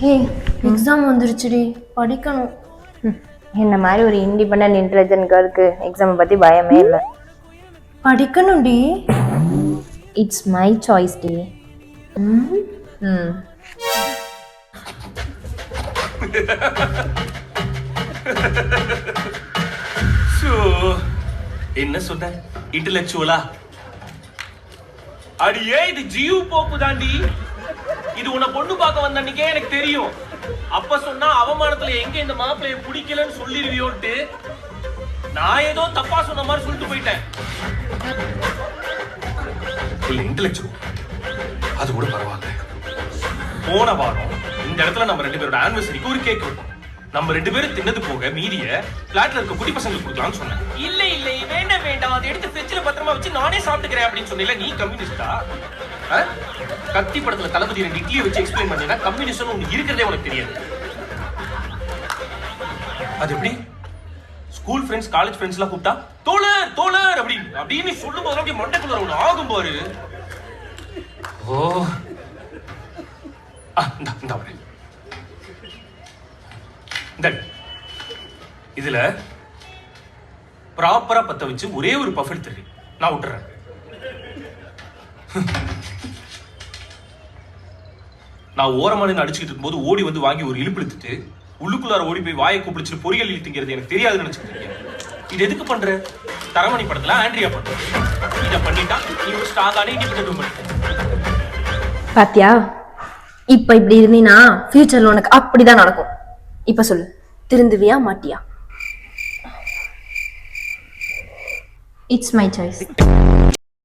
ஹே, exam வந்துருச்சுடி, படிக்கணும். என்ன மாதிரி ஒரு இண்டிபெண்டன்ட் இன்டெலிஜென்ட் கேர்ளுக்கு எக்ஸாம் பத்தி பயமே இல்லை. படிக்கணும்டி. இட்ஸ் மை சாய்ஸ் டி. என்ன சொன்ன இன்டெலெக்சுவலா? அடியே இது ஜியூ போப்பு தாண்டி. இது உன்னை பொண்ணு பார்க்க வந்த அன்னைக்கே எனக்கு தெரியும். அப்ப சொன்னா அவமானத்துல எங்க இந்த மாப்பிளைய பிடிக்கலன்னு சொல்லிருவியோட்டு நான் ஏதோ தப்பா சொன்ன மாதிரி சொல்லிட்டு போயிட்டேன். இன்டெலெக்சுவல் அது கூட பரவாயில்ல. போன வாரம் இந்த இடத்துல நம்ம 2 பேரோட ஆனிவர்சரிக்கு ஒரு கேக் வெட்டோம். நம்ம 2 பேரும் தின்னது போக மீதிய பிளாட்ல இருக்க குட்டி பசங்களுக்கு கொடுக்கலாம்னு சொன்னேன். இல்ல இல்ல வேண்டாம் வேண்டாம், அதை எடுத்து ஃப்ரிட்ஜ்ல பத்திரமா வச்சு நானே சாப்பிட்டுக்கிறேன் அப்படின்னு சொன்னீங்க. நீ கம்யூனிஸ்டா? கத்தி படத்துல தளபதி 2 இட்லியை வச்சு எக்ஸ்பிளைன் பண்ணீங்கன்னா கம்யூனிஸ்ட் ஒண்ணு இருக்கிறதே உனக்கு தெரியாது. அது எப்படி? ஸ்கூல் ஃப்ரெண்ட்ஸ் காலேஜ் ஃப்ரெண்ட்ஸ் எல்லாம் கூப்பிட்டா தோழர் தோழர் அப்படின்னு சொல்லும் போது அப்படியே மண்டைக்குள்ள ஒண்ணு ஆகும் பாரு. ஓ இந்த வரேன். இதுல ப்ராப்பரா பத்த வச்சு ஒரே ஒரு பஃப் எடுத்துரு, நான் விட்டுறேன். நான் ஓரமான அடிச்சுக்கிட்டு இருக்கும்போது ஓடி வந்து வாங்கி ஒரு இழுப்பு இழுத்துட்டு உள்ளுக்குள்ளார ஓடி போய் வாயை கூப்பிடிச்சு பொரியல் இழுத்துங்கிறது எனக்கு தெரியாதுன்னு நினைச்சிட்டு இருக்கேன். இது எதுக்கு பண்ற? தரமணி படத்துல ஆண்ட்ரியா பண்ற. இதை பண்ணிட்டா நீ ஒரு ஸ்ட்ராங்கான இண்டிபெண்டன்ட் உமன். பாத்தியா, இப்ப இப்படி இருந்தீனா ஃபியூச்சர்ல உனக்கு அப்படிதான் நடக்கும். இப்ப சொல்லு, திருந்துவியா மாட்டியா? It's my choice.